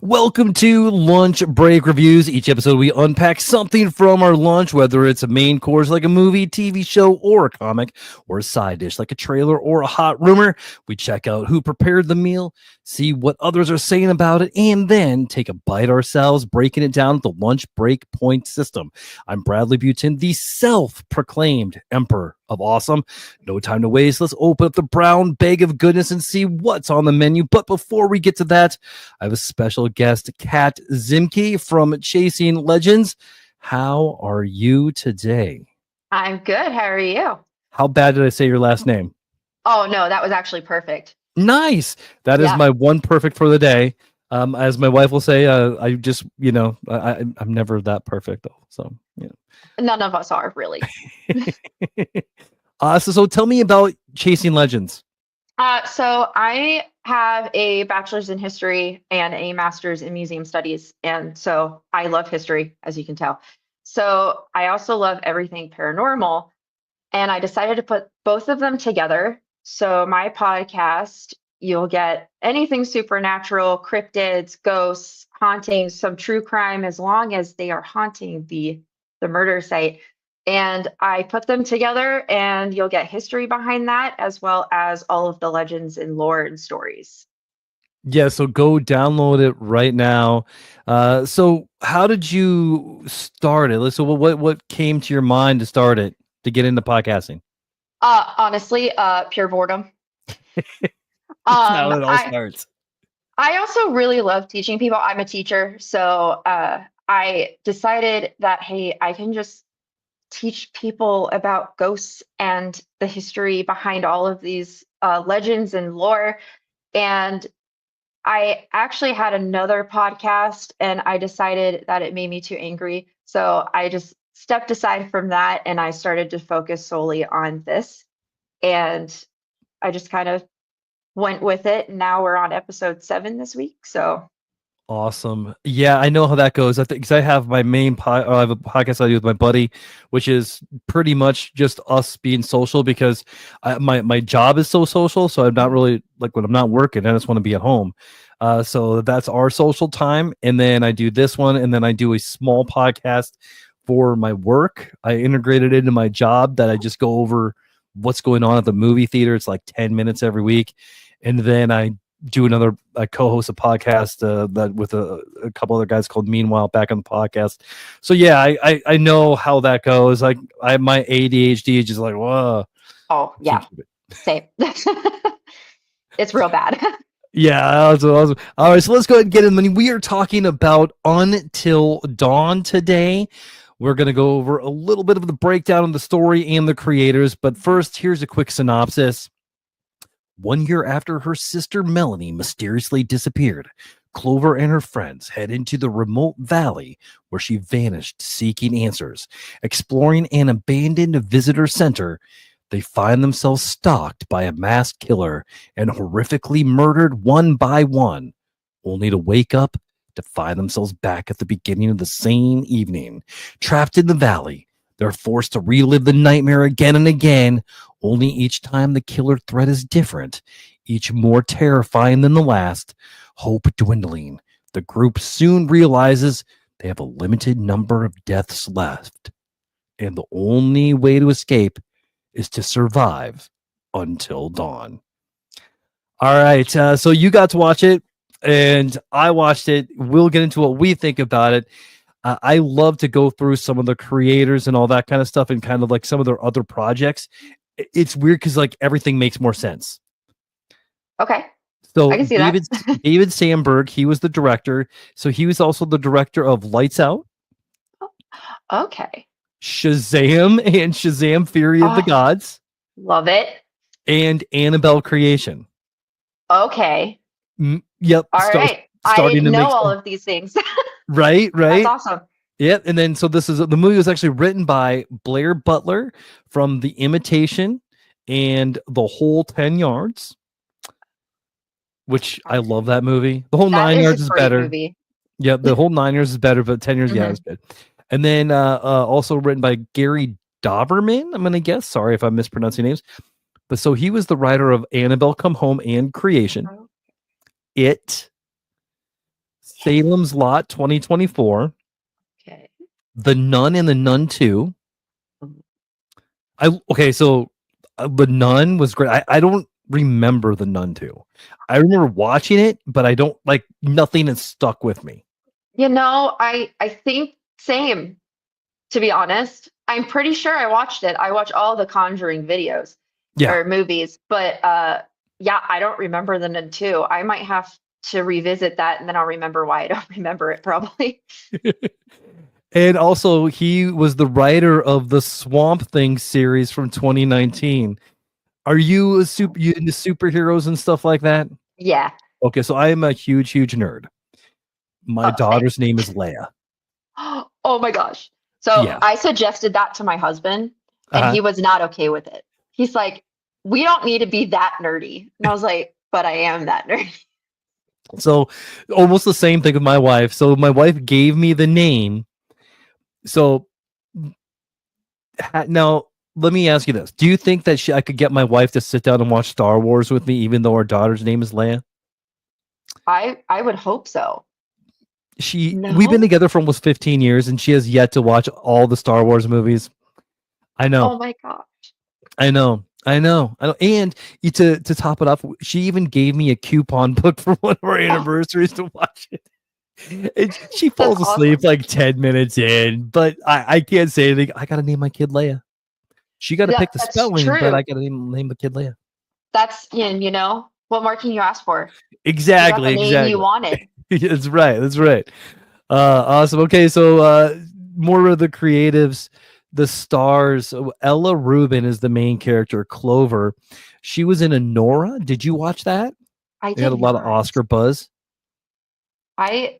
Welcome to Lunch Break Reviews. Each episode, we unpack something from our lunch, whether it's a main course like a movie, TV show, or a comic, or a side dish like a trailer or a hot rumor. We check out who prepared the meal, see what others are saying about it, and then take a bite ourselves, breaking it down with the lunch break point system. I'm Bradley Butin, the self-proclaimed Emperor of Awesome. No time to waste. Let's open up the brown bag of goodness and see what's on the menu. But before we get to that, I have a special guest, Kat Ziemke from Chasing Legends. How are you today? I'm good. How are you? How bad did I say your last name? Oh, no, that was actually perfect. Nice. That is Yeah. my one perfect for the day. As my wife will say, I just, I'm never that perfect though. So, yeah. None of us are really. So tell me about Chasing Legends. So I have a bachelor's in history and a master's in museum studies. And so I love history, as you can tell. So I also love everything paranormal. And I decided to put both of them together. So my podcast, you'll get anything supernatural, cryptids, ghosts, hauntings, some true crime, as long as they are haunting the murder site. And I put them together, and you'll get history behind that, as well as all of the legends and lore and stories. Yeah, so go download it right now. So how did you start it? So what came to your mind to start it, to get into podcasting? Honestly, pure boredom. That's how Um, it all I starts. I also really love teaching people. I'm a teacher, so I decided that hey, I can just teach people about ghosts and the history behind all of these legends and lore. And I actually had another podcast, and I decided that it made me too angry. So I just stepped aside from that, and I started to focus solely on this. And I just kind of went with it. Now we're on episode 7 this week. So Awesome. Yeah, I know how that goes. I think because I have my main I have a podcast I do with my buddy, which is pretty much just us being social because my job is so social. So I'm not really like when I'm not working, I just want to be at home. So that's our social time. And then I do this one, and then I do a small podcast for my work. I integrated it into my job that I just go over what's going on at the movie theater. It's like 10 minutes every week. And then I do I co-host a podcast that with a couple other guys called Meanwhile Back on the Podcast. So yeah, I know how that goes. Like my ADHD is just like, whoa. oh yeah, same. It's real bad. Yeah, that's awesome. All right, so let's go ahead and get in. We are talking about Until Dawn today. We're going to go over a little bit of the breakdown of the story and the creators, but first, here's a quick synopsis. 1 year after her sister Melanie mysteriously disappeared, Clover and her friends head into the remote valley where she vanished, seeking answers. Exploring an abandoned visitor center, they find themselves stalked by a masked killer and horrifically murdered one by one, only to wake up to find themselves back at the beginning of the same evening. Trapped in the valley, they're forced to relive the nightmare again and again, only each time the killer threat is different, each more terrifying than the last. Hope dwindling, the group soon realizes they have a limited number of deaths left, and the only way to escape is to survive until dawn. All right, so you got to watch it, and I watched it. We'll get into what we think about it. I love to go through some of the creators and all that kind of stuff, and kind of like some of their other projects. It's weird because like everything makes more sense. Okay. So I can see David that. David Sandberg, he was the director. So he was also the director of Lights Out, Okay. Shazam, and Shazam: Fury of the Oh, Gods, love it. and Annabelle Creation. Okay. Yep, All right. I starting didn't to know make all sense. of these things. Right, That's right. awesome. Yep, and then so this is the movie was actually written by Blair Butler from The Imitation and The Whole 10 Yards, which I love that movie. The Whole That 9 is a Yards is great better. movie. Yeah, The Whole 9 Yards is better, but 10 Years, yeah, Hmm. it's good. And then also written by Gary Dauberman, I'm going to guess. Sorry if I'm mispronouncing names. But so he was the writer of Annabelle Come Home and Creation, It, Salem's Lot 2024, Okay. The Nun and the Nun 2. Mhm. So The Nun was great. I don't remember The Nun 2. I remember watching it, but I don't like nothing has stuck with me. I think same, to be honest. I'm pretty sure I watched it. I watch all the Conjuring videos Yeah. or movies, but yeah, I don't remember the Nun 2. I might have to revisit that and then I'll remember why I don't remember it probably. And also, he was the writer of the Swamp Thing series from 2019. Are you you into superheroes and stuff like that? Yeah. Okay, so I am a huge, huge nerd. My Same. daughter's name is Leia. Oh my gosh. So Yeah. I suggested that to my husband and Uh-huh. he was not okay with it. He's like, we don't need to be that nerdy. And I was like, but I am that nerdy. So almost the same thing with my wife. So my wife gave me the name. So now let me ask you this: do you think that I could get my wife to sit down and watch Star Wars with me, even though our daughter's name is Leia? I would hope so. We've been No? together for almost 15 years, and she has yet to watch all the Star Wars movies. I know, Oh my gosh. I know, I know, I know. And to top it off, she even gave me a coupon book for one of our Oh, anniversaries to watch it. And she that's falls asleep awesome. like 10 minutes in, but I can't say anything. I gotta name my kid Leia. She got to Yeah, pick the that's spelling, but I true. got to name the kid Leia. That's, what more can you ask for? You got the Exactly, name you exactly. wanted. That's right. That's right. Awesome. Okay, so more of the creatives, the stars. So Ella Rubin is the main character, Clover. She was in Anora. Did you watch that? I They had a did lot of not. Oscar buzz. I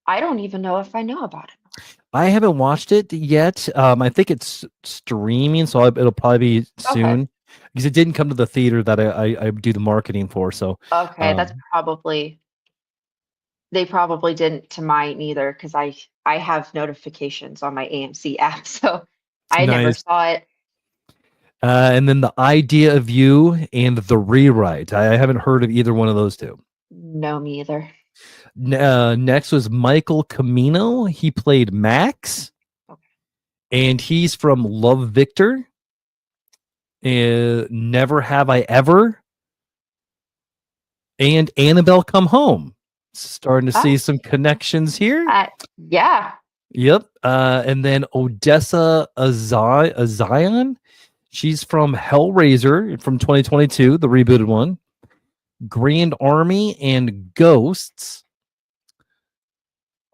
I don't even know if I know about it. I haven't watched it yet. I think it's streaming, so it'll probably be Okay. soon because it didn't come to the theater that I do the marketing for. So, Okay, that's um, probably they probably didn't to mine either because I have notifications on my AMC app, so I never nice. saw it. And then the idea of you and the rewrite. I haven't heard of either one of those two. No, me either. Next was Michael Camino. He played Max, Okay. and he's from Love Victor. Never Have I Ever, and Annabelle Come Home. Starting to see Oh, some connections here. yeah. Yep. And then Odessa Azion. She's from Hellraiser from 2022, the rebooted one. Grand Army and Ghosts.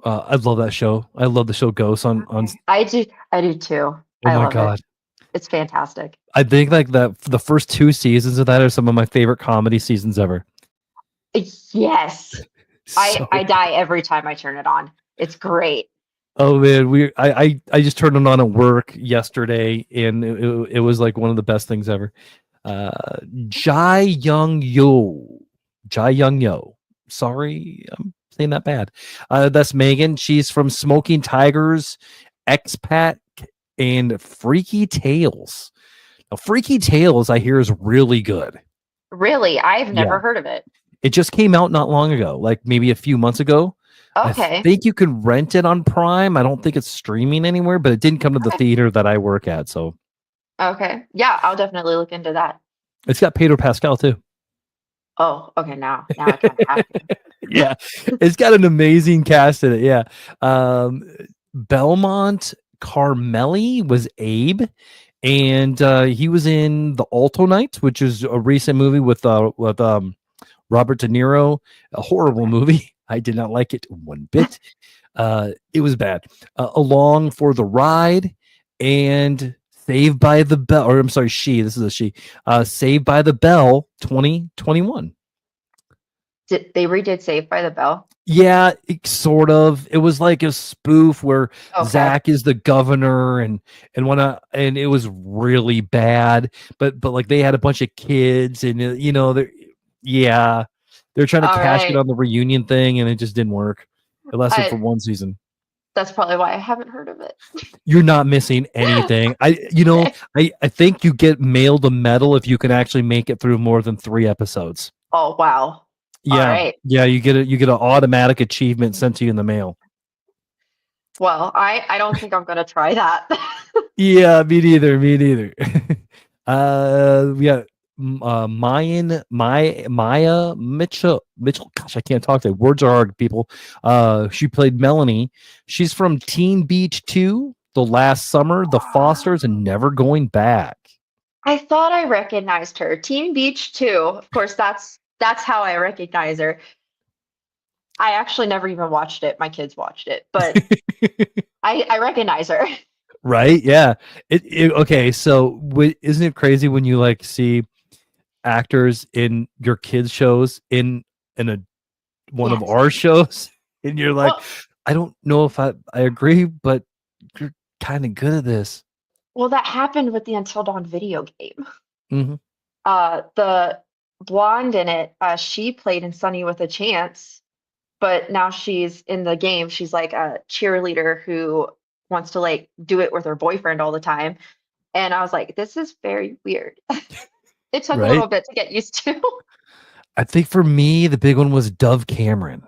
I love that show. I love the show Ghosts on. Okay. I do too. Oh I my love it. god. It's fantastic. I think like that the first two seasons of that are some of my favorite comedy seasons ever. Yes. So I die every time I turn it on. It's great. oh man, I just turned it on at work yesterday, and it was like one of the best things ever. Jai Young Yo, Jai Young Yo. Sorry, I'm saying that bad. That's Megan. She's from Smoking Tigers, Expat, and Freaky Tales. Now, Freaky Tales, I hear, is really good. Really, I've Yeah, never heard of it. it just came out not long ago, like maybe a few months ago. I Okay. think you can rent it on Prime. I don't think it's streaming anywhere, but it didn't come to the Okay. theater that I work at, so Okay. Yeah, I'll definitely look into that. it's got Pedro Pascal too. Oh, okay. Now I kind of have Yeah, it's got an amazing cast in it. Yeah, um, Belmont Carmelli was Abe, and he was in The Alto Knights, which is a recent movie with Robert De Niro. A horrible Okay. movie. I did not like it one bit. It was bad. Along for the Ride and Saved by the Bell, or I'm sorry, this is a she. Saved by the Bell 2021. They redid Saved by the Bell? Yeah, sort of. It was like a spoof where Okay. Zach is the governor and it was really bad. But like they had a bunch of kids and yeah, they're trying to All cash it right. on the reunion thing and it just didn't work. It lasted for I one season. That's probably why I haven't heard of it. You're not missing anything. Okay. I think you get mailed a medal if you can actually make it through more than 3 episodes. Oh, wow. All Yeah, right. yeah, you get an automatic achievement sent to you in the mail. Well, I don't think I'm gonna try that. Yeah, me neither. Me neither. We got Maya Mitchell. Gosh, I can't talk today. Words are hard, people. She played Melanie. She's from Teen Beach 2, The Last Summer, The Fosters, and Never Going Back. I thought I recognized her. Teen Beach too. Of course, that's how I recognize her. I actually never even watched it. My kids watched it, but I recognize her. Right? Yeah. Okay. So, isn't it crazy when you like see actors in your kids' shows in a one of Yes. our shows, and you're like, Well, I don't know if I agree, but you're kind of good at this. well, that happened with the Until Dawn video game. Hmm. The blonde in it, she played in Sunny with a Chance, but now she's in the game. She's like a cheerleader who wants to like do it with her boyfriend all the time. And I was like, this is very weird. It took a Right? little bit to get used to. I think for me, the big one was Dove Cameron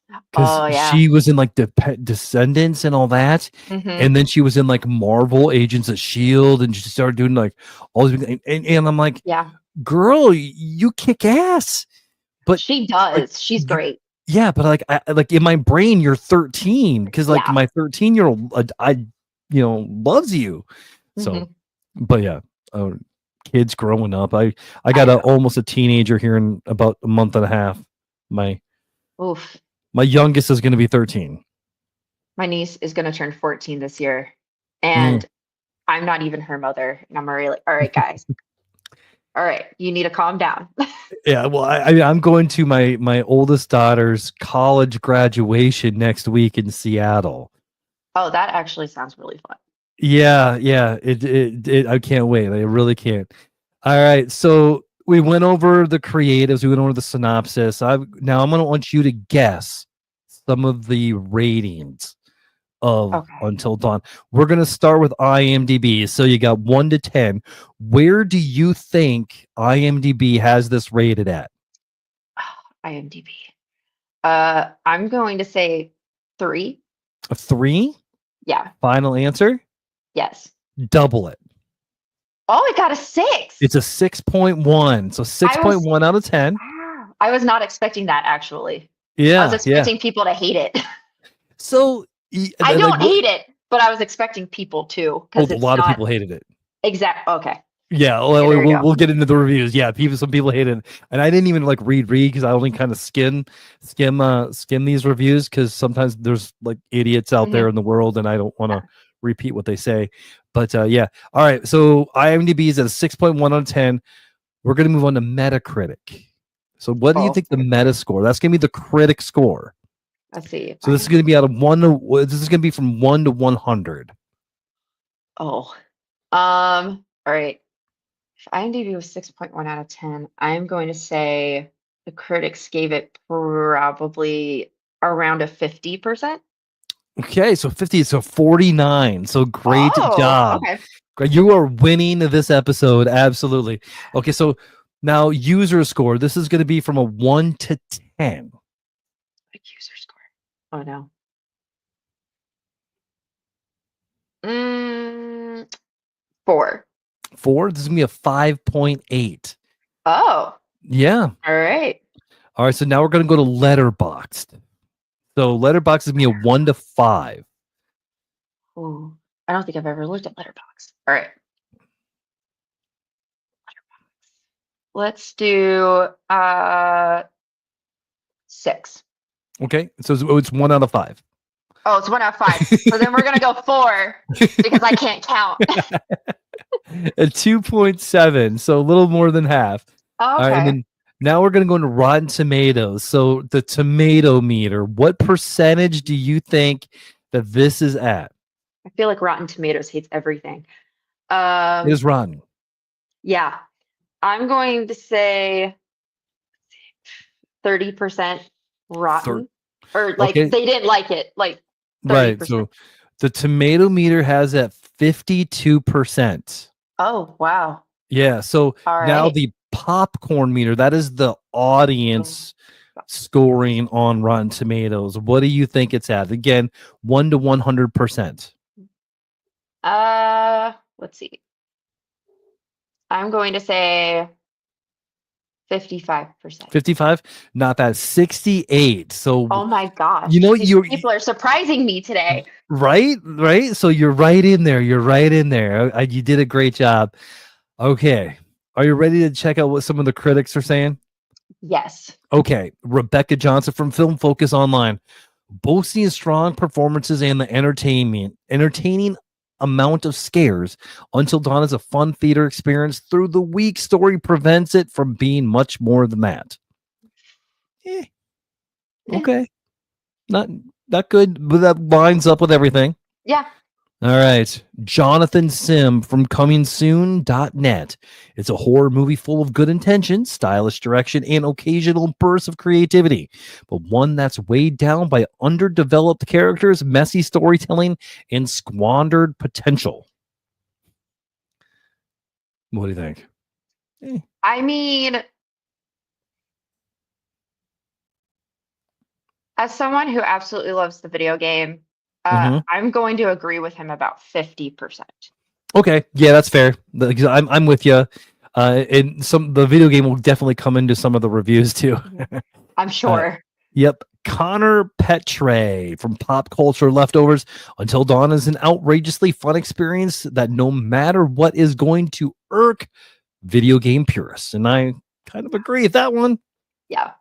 because Oh yeah. she was in like Descendants and all that. Hmm. And then she was in like Marvel Agents of Shield, and she started doing like all these, and I'm like, Yeah. girl, you kick ass. But She like, does. She's great. yeah, but like, like in my brain, you're 13 because like Yeah. my 13-year-old, loves you. So, Hmm. but yeah, uh, kids growing up. I I got know. almost a teenager here in about a month and a half. My Oof. my youngest is going to be 13. My niece is going to turn 14 this year, Mm. and I'm not even her mother. And I'm already like, all right, guys, all right, you need to calm down. Yeah, well, I'm going to my oldest daughter's college graduation next week in Seattle. Oh, that actually sounds really fun. Yeah, yeah. I can't wait. I really can't. All right. So we went over the creatives, we went over the synopsis. Now I'm gonna want you to guess some of the ratings of Okay. Until Dawn. We're gonna start with IMDb. So you got 1 to 10. Where do you think IMDb has this rated at? IMDb. I'm going to say 3. A 3? Yeah. Final answer? Yes. Double it. Oh, it got a 6. It's a 6.1. So I was 6.1 out of 10. wow. I was not expecting that actually. I was Yeah, yeah. expecting people to hate it. So I like don't what? hate it, but I was expecting people to Oh, because a it's lot of not people hated it. exact. Okay. Yeah, Okay, well, there you we'll go. get into the reviews. Yeah, some people hated it, and I didn't even like read because I only kind of skim these reviews because sometimes there's like idiots out there Hmm. in the world, and I don't want Yeah. to repeat what they say. But yeah, all right. So IMDb is at a 6.1 out of 10. We're gonna move on to Metacritic. So what do you Oh, think the Meta score? That's gonna be the critic score. let's see if So this is gonna be out of this is gonna be from 1 to 100. oh, all right. If IMDb was 6.1 out of 10, I'm going to say the critics gave it probably around a 50%. Okay, so 50, so 49. So great Oh, job. okay. Great. You are winning this episode. Absolutely. Okay, so now user score. This is going to be from a 1 to 10. Like user score. Oh no. Mm, 4. 4. This is going to be a 5.8. Oh, Yeah. all right. All right, so now we're going to go to Letterboxd. So Letterboxd is going to be a 1 to 5. Ooh, I don't think I've ever looked at Letterboxd. All right. Let's do 6. Okay, so it's 1 out of 5. Oh, it's 1 out of 5. So then we're gonna go 4 because I can't count. A 2.7, so a little more than half. All right, and Okay. then now we're going to go into Rotten Tomatoes. So the tomato meter, what percentage do you think that this is at? I feel like Rotten Tomatoes hates everything. It is Um, rotten. yeah, I'm going to say 30% Third. rotten, or like Okay, they didn't like it, like right. 30%. So the tomato meter has at 52%. Oh, wow. Yeah. So All now right. the popcorn meter. That is the audience scoring on Rotten Tomatoes. What do you think it's at? Again, 1 to 100%. Let's see. I'm going to say 55%. 55? Not bad. 68. So oh my gosh. you know, These you people are surprising me today. right? So you're right in there. You did a great job. Okay. Are you ready to check out what some of the critics are saying? Yes. Okay. Rebecca Johnson from Film Focus Online. Boasting strong performances and the entertaining amount of scares, Until Dawn is a fun theater experience. Through the weak story prevents it from being much more than that. Okay. Not good, but that lines up with everything. Yeah. All right. Jonathan Sim from comingsoon.net. It's a horror movie full of good intentions, stylish direction, and occasional bursts of creativity, but one that's weighed down by underdeveloped characters, messy storytelling, and squandered potential. What do you think? I mean, as someone who absolutely loves the video game, I'm going to agree with him about 50%. Okay, yeah, that's fair. I'm with you. And the video game will definitely come into some of the reviews too. I'm sure. Yep. Connor Petre from Pop Culture Leftovers. Until Dawn is an outrageously fun experience that no matter what is going to irk video game purists. And I kind of agree with that one. Yeah.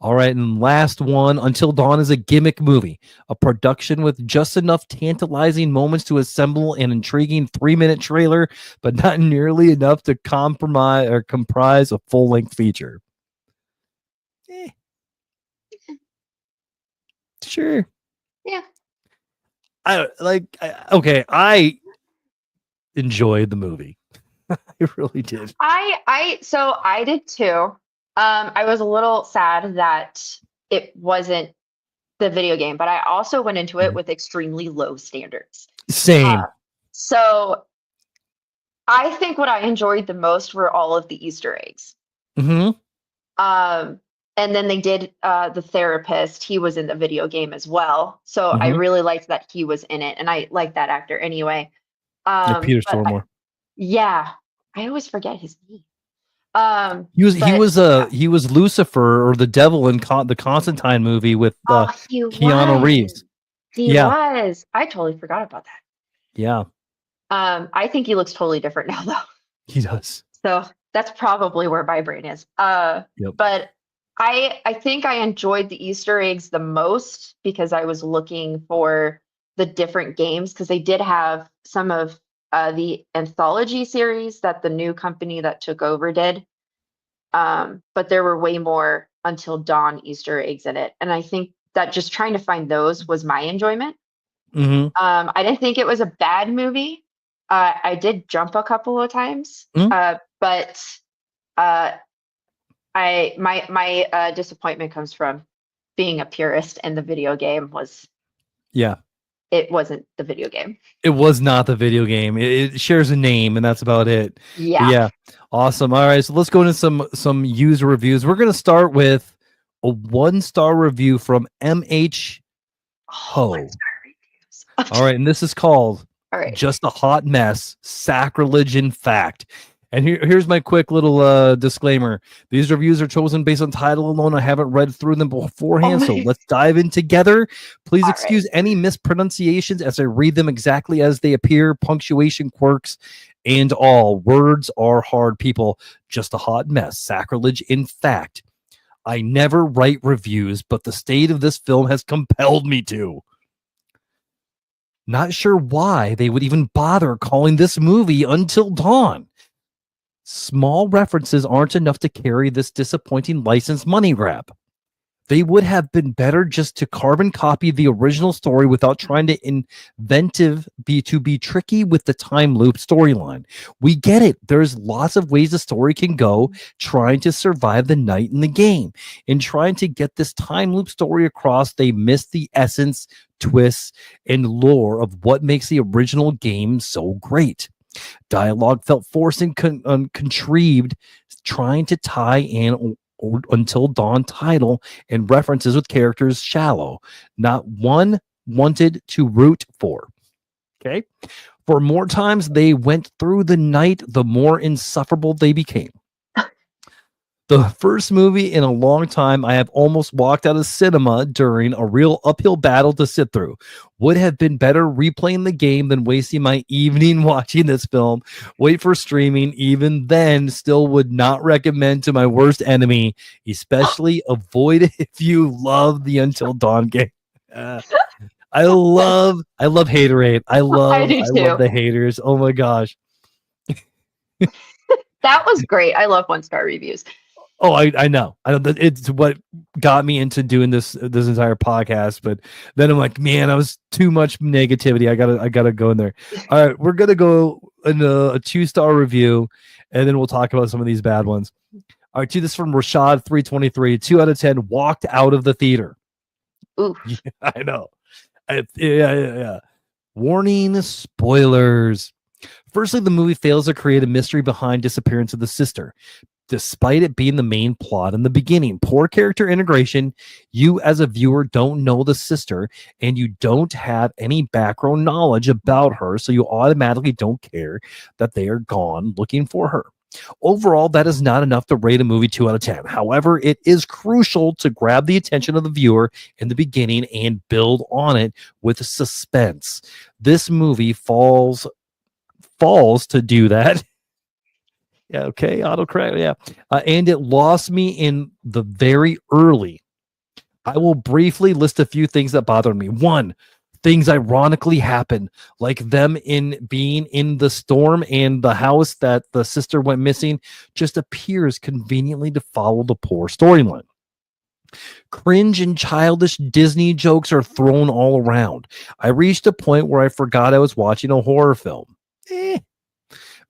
All right, and last one, Until Dawn is a gimmick movie, a production with just enough tantalizing moments to assemble an intriguing 3-minute trailer, but not nearly enough to comprise a full-length feature. Sure. Yeah. I enjoyed the movie. I really did. So I did too. I was a little sad that it wasn't the video game, but I also went into it with extremely low standards. Same. So I think what I enjoyed the most were all of the Easter eggs. Mm-hmm. And then they did the therapist. He was in the video game as well. So I really liked that he was in it. And I like that actor anyway. Peter Stormare. Yeah. I always forget his name. He was Lucifer or the devil in the Constantine movie with Keanu Reeves. He was. I totally forgot about that. Yeah. I think he looks totally different now though. He does. So that's probably where my brain is. But I think I enjoyed the Easter eggs the most because I was looking for the different games because they did have some of the anthology series that the new company that took over did. But there were way more Until Dawn Easter eggs in it. And I think that just trying to find those was my enjoyment. I didn't think it was a bad movie. I did jump a couple of times, but my disappointment comes from being a purist, and the video game was. Yeah. It wasn't the video game. It was not the video game. It shares a name, and that's about it. Yeah. But yeah. Awesome. All right. So let's go into some user reviews. We're going to start with a 1-star review from MH Ho. 1-star reviews. All right. And this is called Just a Hot Mess, Sacrilege in Fact. And here's my quick little disclaimer. These reviews are chosen based on title alone. I haven't read through them beforehand, so let's dive in together. Please excuse any mispronunciations as I read them exactly as they appear, punctuation quirks, and all. Words are hard, people. Just a hot mess, sacrilege in fact. I never write reviews, but the state of this film has compelled me to. Not sure why they would even bother calling this movie Until Dawn. Small references aren't enough to carry this disappointing license money grab. They would have been better just to carbon copy the original story without trying to be tricky with the time loop storyline. We get it. There's lots of ways the story can go, trying to survive the night in the game. In trying to get this time loop story across, they missed the essence, twists, and lore of what makes the original game so great. Dialogue felt forced and contrived, trying to tie in Until Dawn title and references with characters shallow. Not one wanted to root for. Okay. For more times they went through the night, the more insufferable they became. The first movie in a long time I have almost walked out of cinema during a real uphill battle to sit through. Would have been better replaying the game than wasting my evening watching this film. Wait for streaming. Even then, still would not recommend to my worst enemy, especially avoid it if you love the Until Dawn game. I love haterade. I I love do too. the haters. Oh my gosh. That was great. I love 1-star reviews. Oh, I know. I know that it's what got me into doing this entire podcast. But then I'm like, man, I was too much negativity. I gotta go in there. All right, we're gonna go in a 2-star review, and then we'll talk about some of these bad ones. All right, this is from Rashad 323. 2 out of 10. Walked out of the theater. Ooh. Yeah, I know. Yeah. Warning: spoilers. Firstly, the movie fails to create a mystery behind disappearance of the sister. Despite it being the main plot in the beginning, poor character integration, you as a viewer don't know the sister and you don't have any background knowledge about her, so you automatically don't care that they are gone looking for her. Overall, that is not enough to rate a movie 2 out of 10. However, it is crucial to grab the attention of the viewer in the beginning and build on it with suspense. This movie falls to do that. Yeah, okay, autocorrect, yeah. And it lost me in the very early. I will briefly list a few things that bothered me. 1, things ironically happen, like them being in the storm and the house that the sister went missing just appears conveniently to follow the poor storyline. Cringe and childish Disney jokes are thrown all around. I reached a point where I forgot I was watching a horror film.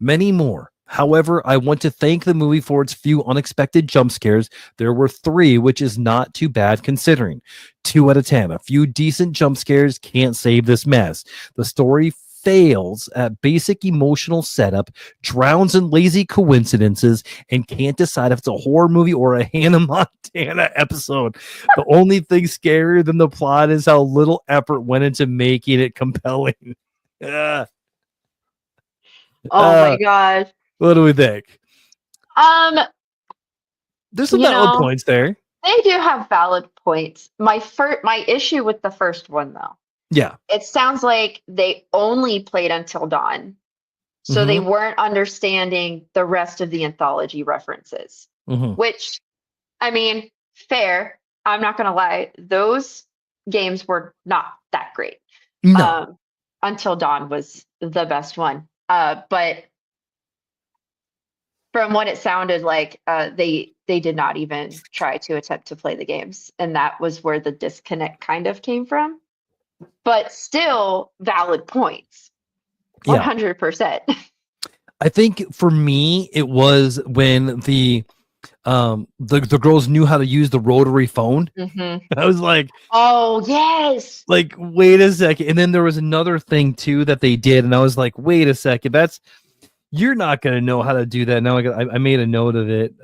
Many more. However, I want to thank the movie for its few unexpected jump scares. There were 3, which is not too bad considering. 2 out of 10. A few decent jump scares can't save this mess. The story fails at basic emotional setup, drowns in lazy coincidences, and can't decide if it's a horror movie or a Hannah Montana episode. The only thing scarier than the plot is how little effort went into making it compelling. Oh my gosh. What do we think? There's some valid points there. They do have valid points. My issue with the first one, though. Yeah. It sounds like they only played Until Dawn, so they weren't understanding the rest of the anthology references. Which, I mean, fair. I'm not gonna lie; those games were not that great. No. Until Dawn was the best one, but from what it sounded like, they did not even try to attempt to play the games, and that was where the disconnect kind of came from. But still, valid points, 100%. I think for me, it was when the girls knew how to use the rotary phone. I was like, oh yes, like wait a second. And then there was another thing too that they did, and I was like, wait a second, you're not going to know how to do that. Now I made a note of it.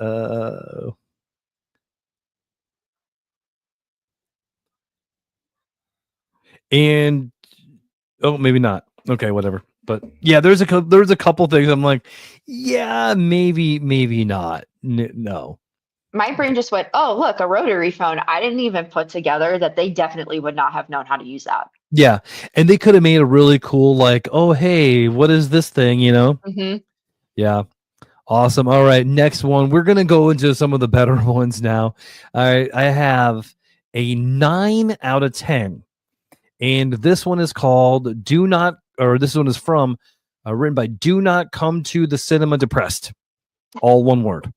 And maybe not. Okay, whatever. But yeah, there's a couple things I'm like, yeah, maybe not. No. My brain just went, oh, look, a rotary phone. I didn't even put together that they definitely would not have known how to use that. Yeah. And they could have made a really cool, like, oh, hey, what is this thing, you know? Yeah. Awesome. All right. Next one. We're going to go into some of the better ones now. All right. I have a 9 out of 10. And this one is called this one is from written by Do Not Come to the Cinema Depressed. All one word.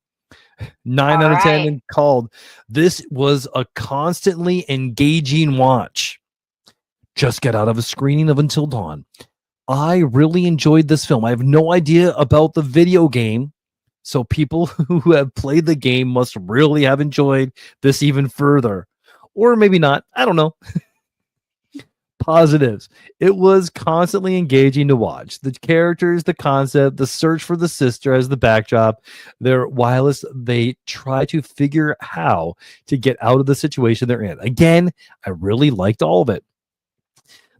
9 out of 10 and called. This was a constantly engaging watch. Just got out of a screening of Until Dawn. I really enjoyed this film. I have no idea about the video game, so people who have played the game must really have enjoyed this even further. Or maybe not. I don't know. Positives. It was constantly engaging to watch. The characters, the concept, the search for the sister as the backdrop. Whilst they try to figure how to get out of the situation they're in. Again, I really liked all of it.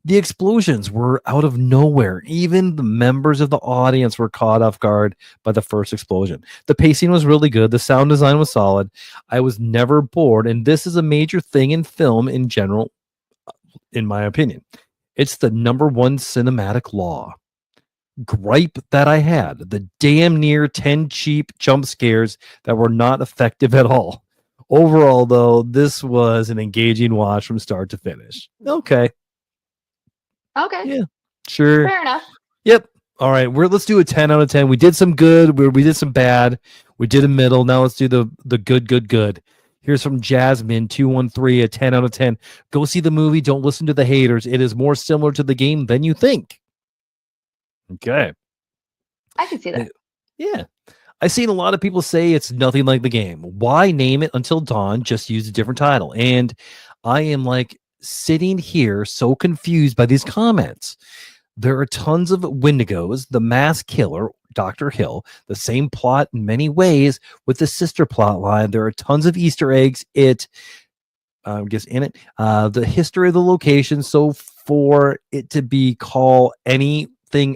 The explosions were out of nowhere. Even the members of the audience were caught off guard by the first explosion. The pacing was really good. The sound design was solid. I was never bored. And this is a major thing in film in general, in my opinion. It's the number one cinematic law. Gripe that I had. The damn near 10 cheap jump scares that were not effective at all. Overall, though, this was an engaging watch from start to finish. Okay. Okay. Yeah, sure. Fair enough. Yep. All right. Let's do a 10 out of 10. We did some good. We did some bad. We did a middle. Now let's do the good. Here's from Jasmine 213, a 10 out of 10. Go see the movie. Don't listen to the haters. It is more similar to the game than you think. Okay. I can see that. Yeah. I've seen a lot of people say it's nothing like the game. Why name it Until Dawn? Just use a different title. And I am like sitting here so confused by these comments. There are tons of Wendigos, the mass killer, Dr. Hill, the same plot in many ways with the sister plot line. There are tons of Easter eggs. I guess in it, the history of the location. So for it to be called anything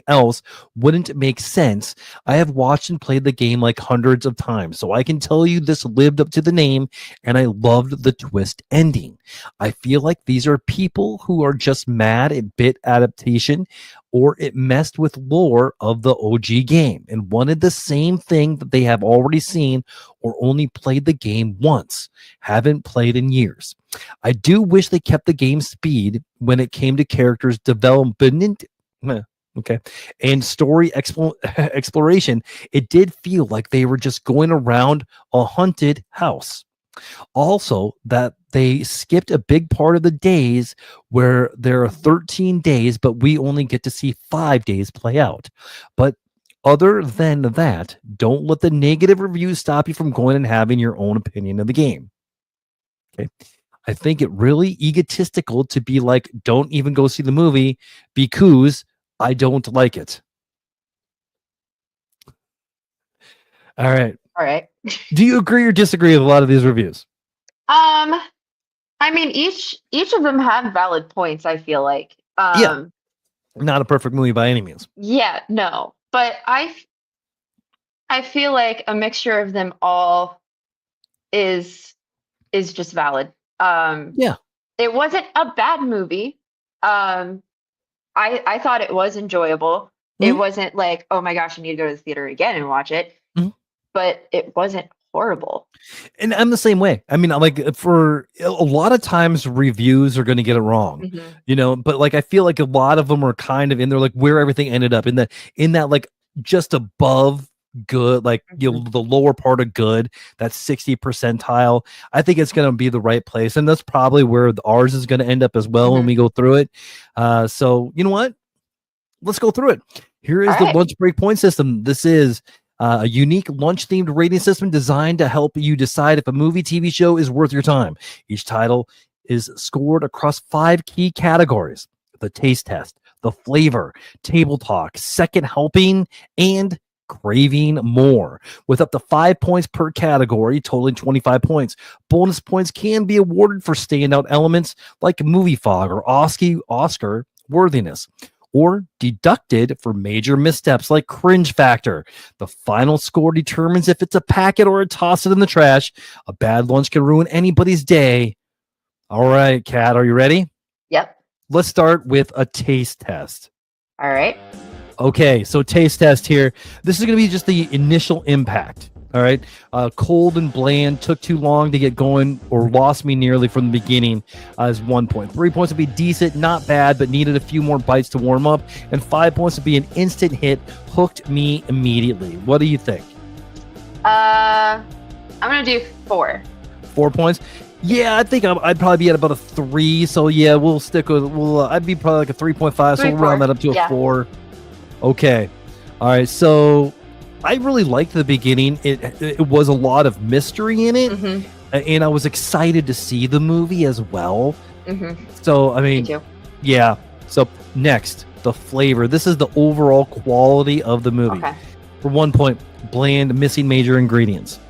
else wouldn't make sense. I have watched and played the game like hundreds of times, so I can tell you this lived up to the name, and I loved the twist ending. I feel like these are people who are just mad at bit adaptation, or it messed with lore of the OG game and wanted the same thing that they have already seen or only played the game once, haven't played in years. I do wish they kept the game speed when it came to characters development. Okay. And story exploration. It did feel like they were just going around a haunted house. Also, that they skipped a big part of the days where there are 13 days, but we only get to see 5 days play out. But other than that, don't let the negative reviews stop you from going and having your own opinion of the game. Okay. I think it really egotistical to be like, don't even go see the movie because I don't like it. All right. All right. Do you agree or disagree with a lot of these reviews? I mean, each of them have valid points, I feel like. Yeah. Not a perfect movie by any means. Yeah, no. But I feel like a mixture of them all is just valid. Yeah. It wasn't a bad movie. I thought it was enjoyable. It wasn't like, oh my gosh, I need to go to the theater again and watch it. But it wasn't horrible. And I'm the same way. I mean, like for a lot of times reviews are going to get it wrong, but like I feel like a lot of them are kind of in there, like where everything ended up in that like just above good, like the lower part of good, that 60 percentile. I think it's going to be the right place, and that's probably where ours is going to end up as well when we go through it. So you know what? Let's go through it. Here is the lunch break point system. This is a unique lunch-themed rating system designed to help you decide if a movie, TV show is worth your time. Each title is scored across 5 key categories: the taste test, the flavor, table talk, second helping, and craving more, with up to 5 points per category, totaling 25 points. Bonus points can be awarded for standout elements like movie fog or Oscar worthiness, or deducted for major missteps like cringe factor. The final score determines if it's a packet or a toss it in the trash. A bad lunch can ruin anybody's day. All right, Kat, are you ready? Yep. Let's start with a taste test. All right. Okay, so taste test here. This is going to be just the initial impact. All right. Cold and bland, took too long to get going or lost me nearly from the beginning is 1 point. 3 points would be decent, not bad, but needed a few more bites to warm up. And 5 points would be an instant hit, hooked me immediately. What do you think? I'm going to do 4. 4 points? Yeah, I think I'd probably be at about a 3. So yeah, we'll stick with, I'd be probably like a 3.5. So we'll round that up to a 4. Okay. All right. So I really liked the beginning. It was a lot of mystery in it, and I was excited to see the movie as well. So I mean, Yeah. So next, the flavor. This is the overall quality of the movie. Okay. For 1 point, bland, missing major ingredients.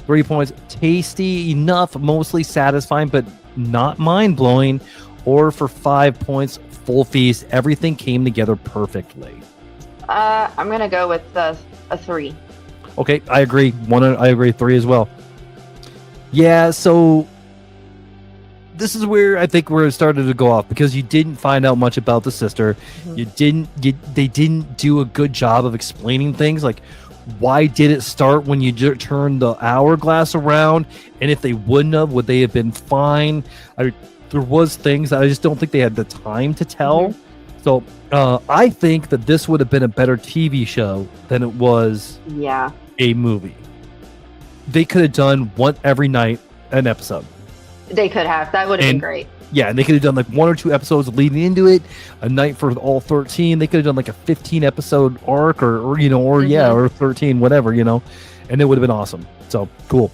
3 points, tasty enough, mostly satisfying, but not mind blowing. Or for 5 points, full feast. Everything came together perfectly. I'm gonna go with a 3. Okay, I agree. I agree. 3 as well. Yeah, so this is where I think we're started to go off because you didn't find out much about the sister. They didn't do a good job of explaining things like why did it start when you turned the hourglass around, and if they wouldn't have, would they have been fine? There was things that I just don't think they had the time to tell. So I think that this would have been a better TV show than it was a movie. They could have done one every night an episode. They could have. That would have been great. Yeah, and they could have done like 1 or 2 episodes leading into it, a night for all 13. They could have done like a 15 episode arc or 13, whatever, and it would have been awesome. So cool.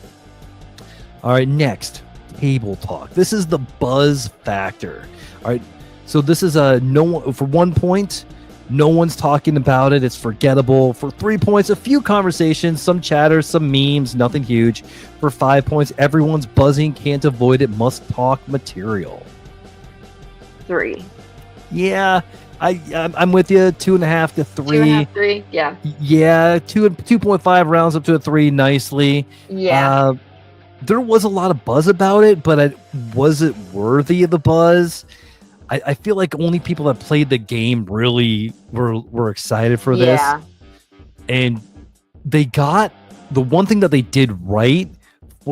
All right, next, table talk. This is the buzz factor. All right, so this is for 1 point, no one's talking about it. It's forgettable. For 3 points, a few conversations, some chatter, some memes, nothing huge. For 5 points, everyone's buzzing, can't avoid it, must talk material. 3. Yeah, I'm with you. 2.5 to 3. 2.5, 3. Yeah. Yeah, 2.5 rounds up to a 3 nicely. Yeah. There was a lot of buzz about it, but was it worthy of the buzz? I feel like only people that played the game really were excited for this. Yeah. And they got the one thing that they did right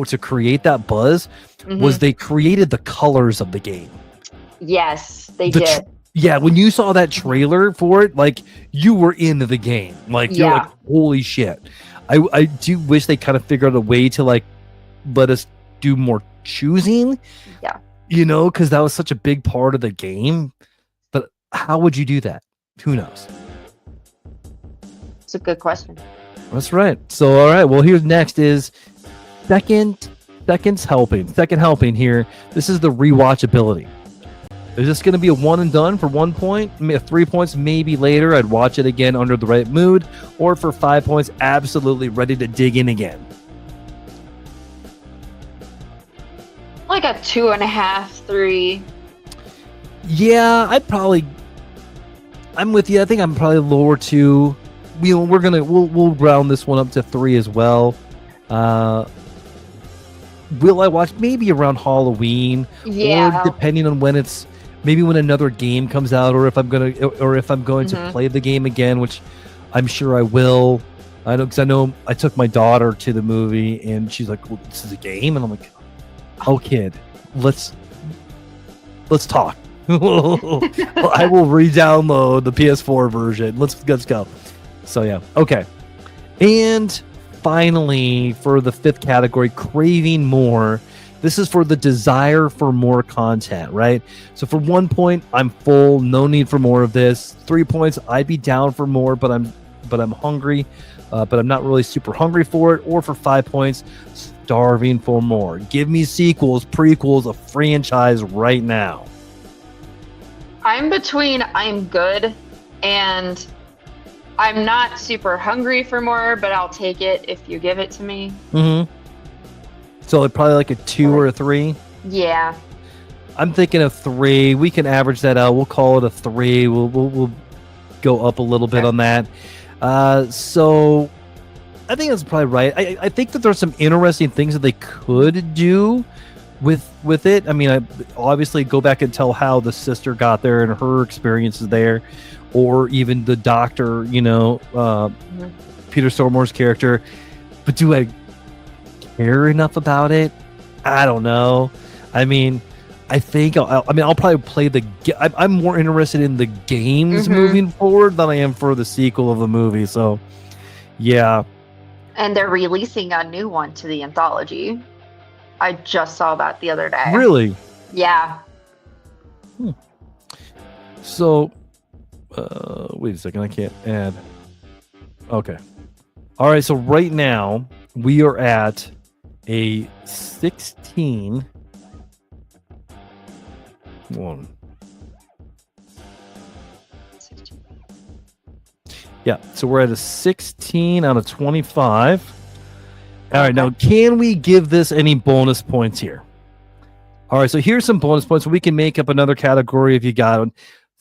to create that buzz was they created the colors of the game. Yes, they did. Yeah, when you saw that trailer for it, like you were into the game. Like you're like, holy shit. I do wish they kind of figured out a way to like let us do more choosing. Yeah. Because that was such a big part of the game. But how would you do that? Who knows? It's a good question. That's right. So, all right. Well, here's next is second helping here. This is the rewatchability. Is this going to be a one and done for 1 point? 3 points, maybe later. I'd watch it again under the right mood. Or for 5 points, absolutely ready to dig in again. Like a 2.5, 3. Yeah, I'm with you. I think I'm probably lower 2. We'll round this one up to 3 as well. Will I watch maybe around Halloween? Yeah. Or depending on when it's maybe when another game comes out, or if I'm going to play the game again, which I'm sure I will. I know I took my daughter to the movie and she's like, well, this is a game, and I'm like, oh kid, let's talk. I will re-download the PS4 version. Let's go. So yeah, okay. And finally, for the 5th category, craving more. This is for the desire for more content, right? So for 1 point, I'm full, no need for more of this. 3 points, I'd be down for more, but I'm hungry, but I'm not really super hungry for it. Or for 5 points, starving for more. Give me sequels, prequels, a franchise right now. I'm between I'm good and I'm not super hungry for more, but I'll take it if you give it to me. So probably like a 2 or a 3? Yeah. I'm thinking of 3. We can average that out. We'll call it a 3. We'll go up a little bit on that. So I think that's probably right. I think that there's some interesting things that they could do with it. I mean, I obviously go back and tell how the sister got there and her experiences there, or even the doctor, Peter Stormore's character. But do I care enough about it? I don't know. I mean, I think I'll probably play I'm more interested in the games moving forward than I am for the sequel of the movie. So, yeah. And they're releasing a new one to the anthology. I just saw that the other day. Really? Yeah. So, wait a second. I can't add. Okay. All right. So right now we are at a 16. Yeah, so we're at a 16 out of 25. All right, now can we give this any bonus points here? All right, so here's some bonus points. We can make up another category if you got one.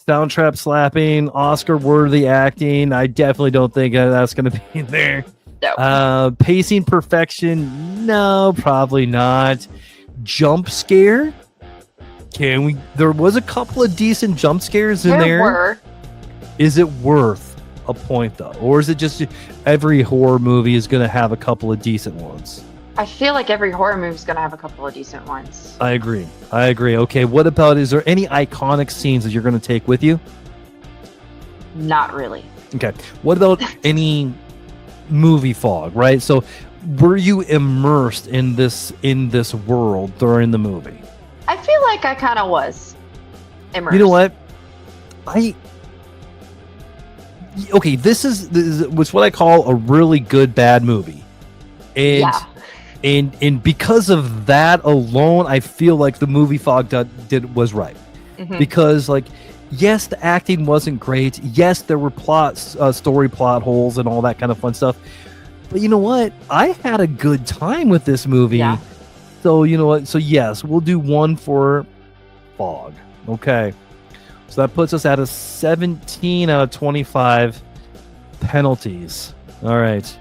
Soundtrack slapping, Oscar-worthy acting. I definitely don't think that's going to be there. No. Pacing perfection, no, probably not. Jump scare, can we? There was a couple of decent jump scares in there. There were. Is it worth a point though, or is it just every horror movie is going to have a couple of decent ones? I feel like every horror movie is going to have a couple of decent ones. I agree. Okay, what about, is there any iconic scenes that you're going to take with you? Not really. Okay, what about any movie fog, right? So were you immersed in this world during the movie? I feel like I kind of was immersed. You know what? Okay, this is what's what I call a really good bad movie. And Yeah. and because of that alone, I feel like the movie fog was right. Mhm. Because, like, yes, the acting wasn't great. Yes, there were story plot holes and all that kind of fun stuff. But you know what? I had a good time with this movie. Yeah. So you know what? So yes, we'll do one for fog. Okay. So that puts us at a 17 out of 25 penalties. All right.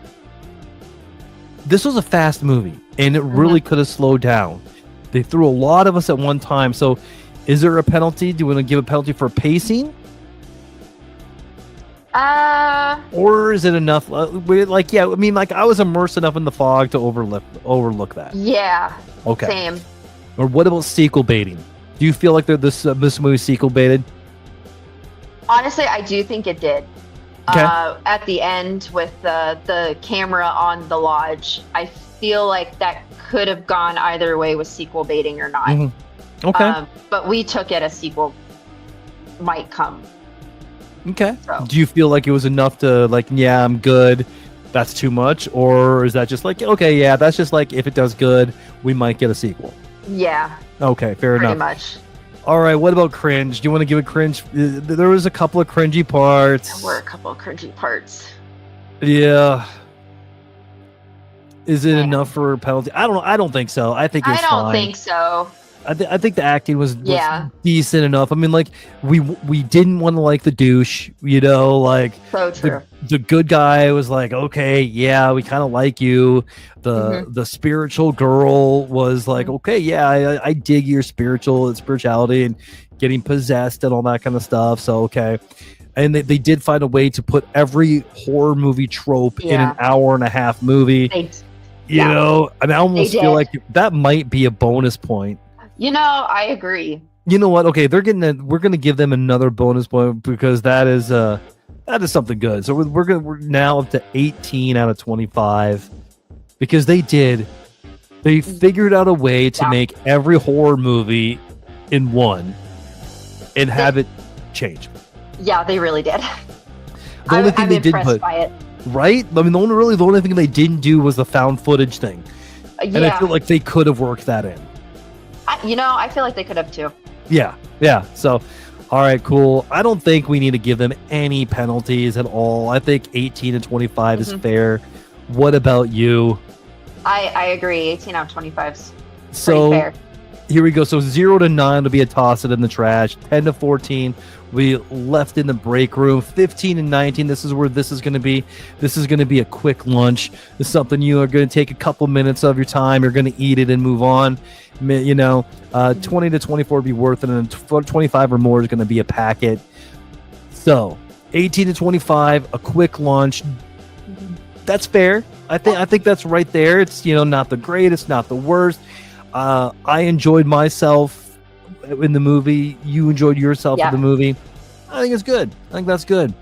This was a fast movie, and it really could have slowed down. They threw a lot of us at one time. So is there a penalty? Do you want to give a penalty for pacing? Or is it enough? Like, yeah, I mean, like, I was immersed enough in the fog to overlook that. Yeah. Okay. Same. Or what about sequel baiting? Do you feel like this movie sequel baited? Honestly, I do think it did. Okay. At the end with the camera on the lodge, I feel like that could have gone either way with sequel baiting or not. Mm-hmm. Okay. But we took it a sequel might come. Okay. So. Do you feel like it was enough to, like, yeah, I'm good, that's too much? Or is that just like, okay, yeah, that's just like, if it does good, we might get a sequel? Yeah. Okay, fair enough. Pretty much. All right, what about cringe? Do you want to give a cringe? There was a couple of cringy parts. There were a couple of cringy parts. Yeah. Is it enough for a penalty? I don't know. I don't think so. I think it's fine. I don't think so. I think the acting was decent enough. I mean, like, we didn't want to like the douche, you know, like, so true. The good guy was like, okay, yeah, we kind of like you. The spiritual girl was like, okay, yeah, I dig your spirituality and getting possessed and all that kind of stuff. So okay. And they did find a way to put every horror movie trope in an hour-and-a-half movie. You know, and I almost feel like that might be a bonus point. You know, I agree. You know what? Okay, we're gonna give them another bonus point because that is something good. So we're now up to 18 out of 25 because they figured out a way to make every horror movie in one and have it change. Yeah, they really did. The only thing they didn't put, by it. right? I mean, the only thing they didn't do was the found footage thing, and I feel like they could have worked that in. I feel like they could have too. Yeah. So, all right, cool. I don't think we need to give them any penalties at all. I think 18 and 25 is fair. What about you? I agree. 18 out of 25 is so pretty fair. Here we go. So 0 to 9 will be a toss it in the trash. 10 to 14 we left in the break room. 15 and 19. This is where this is going to be. This is going to be a quick lunch. It's something you are going to take a couple minutes of your time. You're going to eat it and move on. You know, 20 to 24 would be worth it, and 25 or more is going to be a packet. So 18 to 25, a quick lunch. That's fair. I think that's right there. It's, you know, not the greatest, not the worst. I enjoyed myself in the movie. You enjoyed yourself in the movie. I think it's good. I think that's good.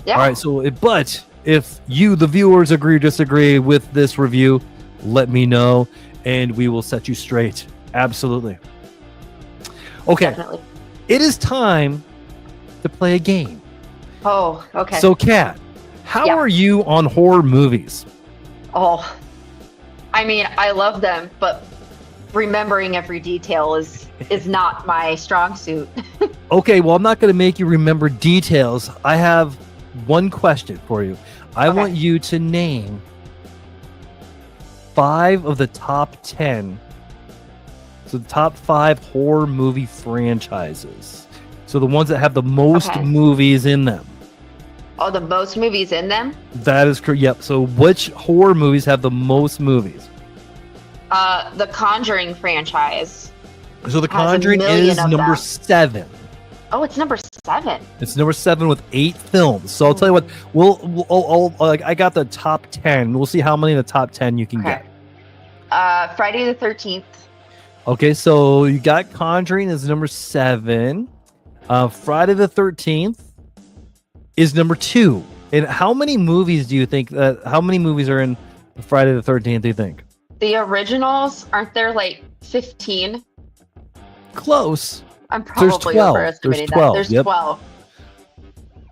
Yeah. All right. So, but if you, the viewers, agree or disagree with this review, let me know, and we will set you straight. Absolutely. Okay. Definitely. It is time to play a game. Oh, okay. So, Kat, how are you on horror movies? Oh, I mean, I love them, but remembering every detail is not my strong suit. Okay, well, I'm not going to make you remember details. I have one question for you. I Okay. want you to name 5 of the top 10. So the top 5 horror movie franchises. So the ones that have the most Okay. movies in them. Oh, the most movies in them? That is correct. Yep. So which horror movies have the most movies? The Conjuring franchise. So The Has a Conjuring million is of number them. 7. Oh, it's number 7. It's number 7 with 8 films. So I'll tell you what. I got the top 10. We'll see how many in the top 10 you can Okay. get. Friday the 13th. Okay, so you got Conjuring as number 7. Friday the 13th is number 2. And how many movies do you think how many movies are in Friday the 13th, do you think? The originals, aren't there like 15? Close. I'm probably 12. overestimating There's 12, that. There's yep. 12.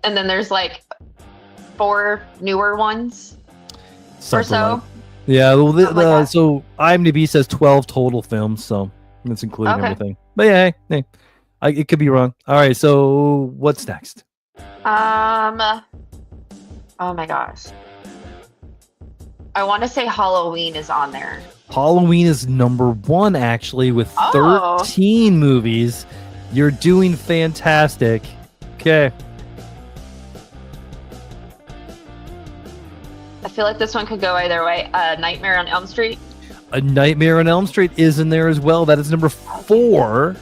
And then there's like 4 newer ones or so. Yeah, well, Something like that. so IMDb says 12 total films, so that's including Okay. everything. But yeah, hey, it could be wrong. All right, so what's next? Oh my gosh. I want to say Halloween is on there. Halloween is number 1, actually, with Oh. 13 movies. You're doing fantastic. Okay. I feel like this one could go either way. Nightmare on Elm Street. A Nightmare on Elm Street is in there as well. That is number 4.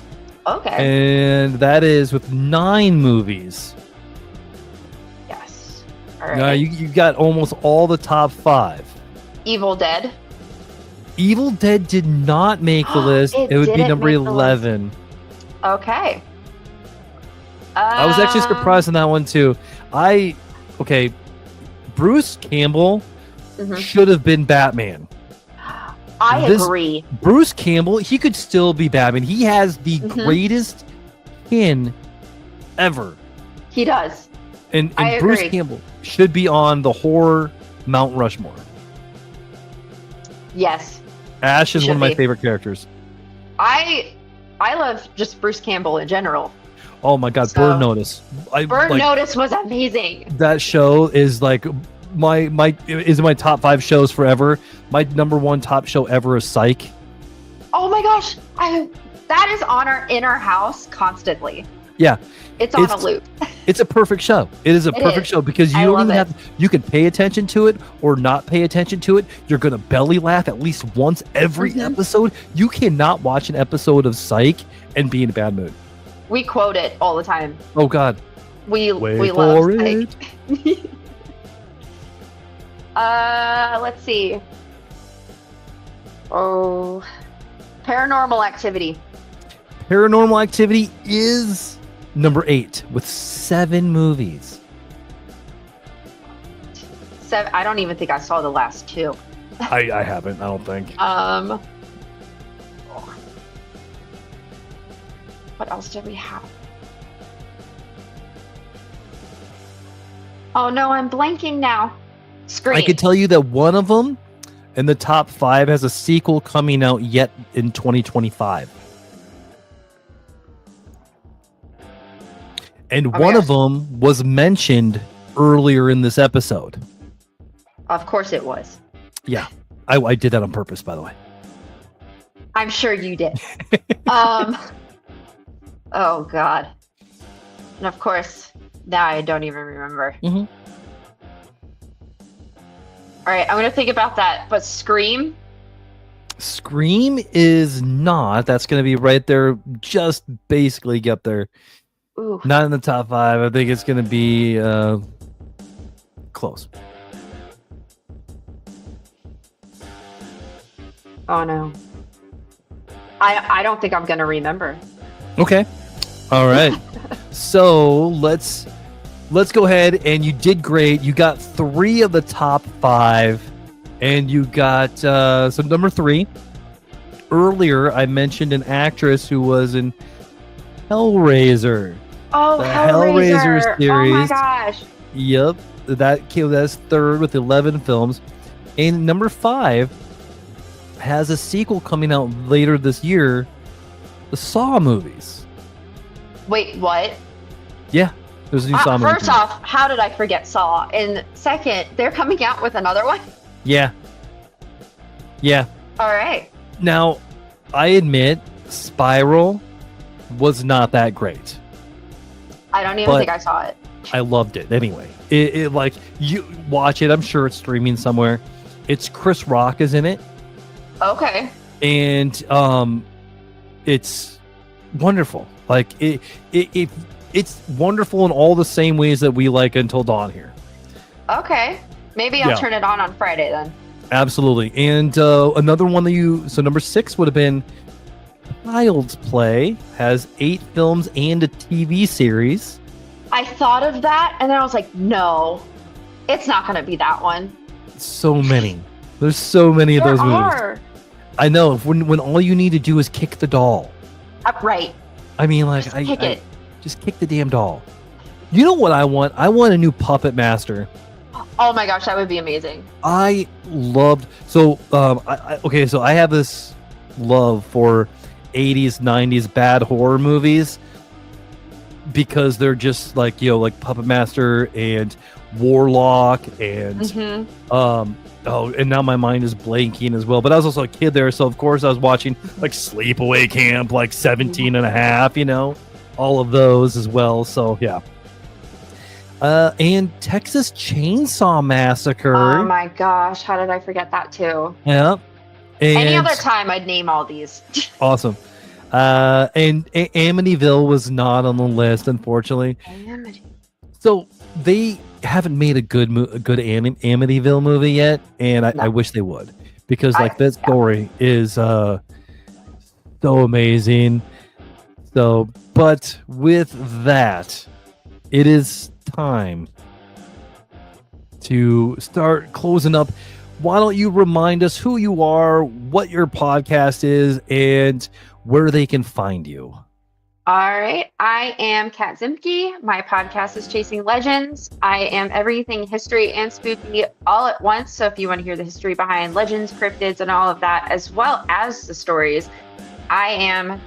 Okay. And that is with 9 movies. Yes. All Now right. you got almost all the top 5. Evil Dead. Evil Dead did not make the list. It It would be didn't number make the list. 11. Okay. I was actually surprised on that one too. Okay, Bruce Campbell Mhm. should have been Batman. I This- agree. Bruce Campbell, he could still be Batman. He has the Mhm. greatest kin ever. He does. And I Bruce agree. Campbell should be on the horror Mount Rushmore. Yes. Ash is Should one of my be. favorite characters. I love just Bruce Campbell in general. Oh my god, So- Burn Notice. Burn Notice was amazing. That show is like my is in my top 5 shows forever. My number 1 top show ever is Psych. Oh my gosh. That is on in our house constantly. Yeah. It's on a It's- loop. It's a perfect show. It is a It perfect is. show because I you don't love even it. have you can pay attention to it or not pay attention to it. You're gonna belly laugh at least once every Mhm. episode. You cannot watch an episode of Psych and be in a bad mood. We quote it all the time. Oh god. We Wait love for Psych. it. Let's see. Oh, Paranormal Activity. Paranormal Activity is number 8 with 7 movies. 7. I don't even think I saw the last 2. I haven't, I don't think. What else did we have? Oh no, I'm blanking now. Scream. I could tell you that one of them in the top 5 has a sequel coming out yet in 2025. And Oh my one of gosh. them was mentioned earlier in this episode. Of course it was. Yeah, I did that on purpose, by the way. I'm sure you did. Oh god. And of course, now I don't even remember. Mhm. All right, I'm gonna think about that. But Scream. Scream is not. That's going to be right there, just basically get there. Ooh. Not in the top 5. I think it's going to be close. Oh no. I don't think I'm gonna remember. Okay. All right. So let's go ahead, and you did great. You got 3 of the top 5, and you got so number 3. Earlier, I mentioned an actress who was in Hellraiser. Oh, The Hellraiser. Hellraiser Oh my series. gosh. Yep, that's 3rd with 11 films, and number 5 has a sequel coming out later this year. The Saw movies. Wait, what? Yeah. There's a new Saw movie. First off, how did I forget Saw? And second, they're coming out with another one. Yeah. All right. Now, I admit, Spiral was not that great. I don't even think I saw it. I loved it anyway. It like, you watch it. I'm sure it's streaming somewhere. It's Chris Rock is in it, Okay. and it's wonderful. Like it's wonderful in all the same ways that we like Until Dawn here. Okay. Maybe I'll Yeah. turn it on Friday then. Absolutely. And another one that so number 6 would have been Child's Play, has 8 films and a TV series. I thought of that and then I was like, no, it's not going to be that one. So many. There's so many of There those movies. are. I know. When all you need to do is kick the doll. Right. I mean, like, Just kick it. Just kick the damn doll. You know what I want? I want a new Puppet Master. Oh my gosh, that would be amazing. I loved so so I have this love for 80s 90s bad horror movies because they're just like, you know, like Puppet Master and Warlock and and now my mind is blanking as well, but I was also a kid there, so of course I was watching like Sleepaway Camp, like 17 and a half, you know, all of those as well. So yeah. And Texas Chainsaw Massacre. Oh my gosh, how did I forget that too? Yeah. And Any other time I'd name all these. awesome. And Amityville was not on the list, unfortunately. So they haven't made a good Amityville movie yet, and I wish they would, because like that story is so amazing. So, but with that, it is time to start closing up. Why don't you remind us who you are, what your podcast is, and where they can find you? All right. I am Kat Ziemke. My podcast is Chasing Legends. I am everything history and spooky all at once. So if you want to hear the history behind legends, cryptids, and all of that, as well as the stories, I am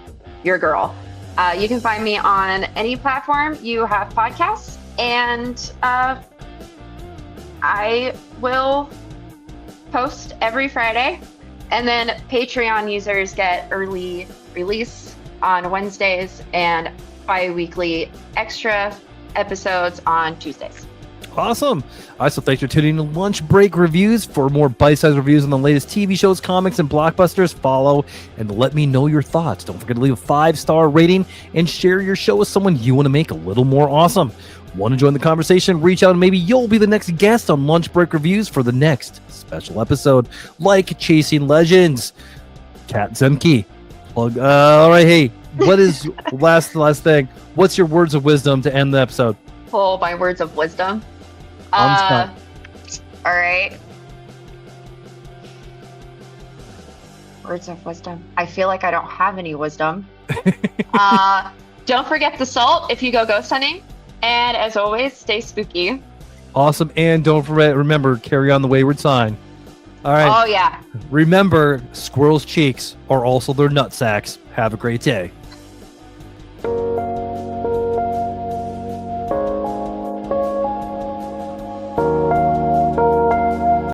your girl. You can find me on any platform you have podcasts, and I will post every Friday, and then Patreon users get early release on Wednesdays and bi-weekly extra episodes on Tuesdays. Awesome. All right, so thanks for tuning in to Lunch Break Reviews. For more bite-sized reviews on the latest TV shows, comics, and blockbusters, follow and let me know your thoughts. Don't forget to leave a 5-star rating and share your show with someone you want to make a little more awesome. Want to join the conversation? Reach out and maybe you'll be the next guest on Lunch Break Reviews for the next special episode, like Chasing Legends. Kat Ziemke. Plug. All right, hey, what is last thing? What's your words of wisdom to end the episode? Oh, my words of wisdom. On spot. All right. Words of wisdom. I feel like I don't have any wisdom. Don't forget the salt if you go ghost hunting. And as always, stay spooky. Awesome. And don't forget, remember, carry on the wayward sign. All right. Oh, yeah. Remember, squirrels' cheeks are also their nut sacks. Have a great day.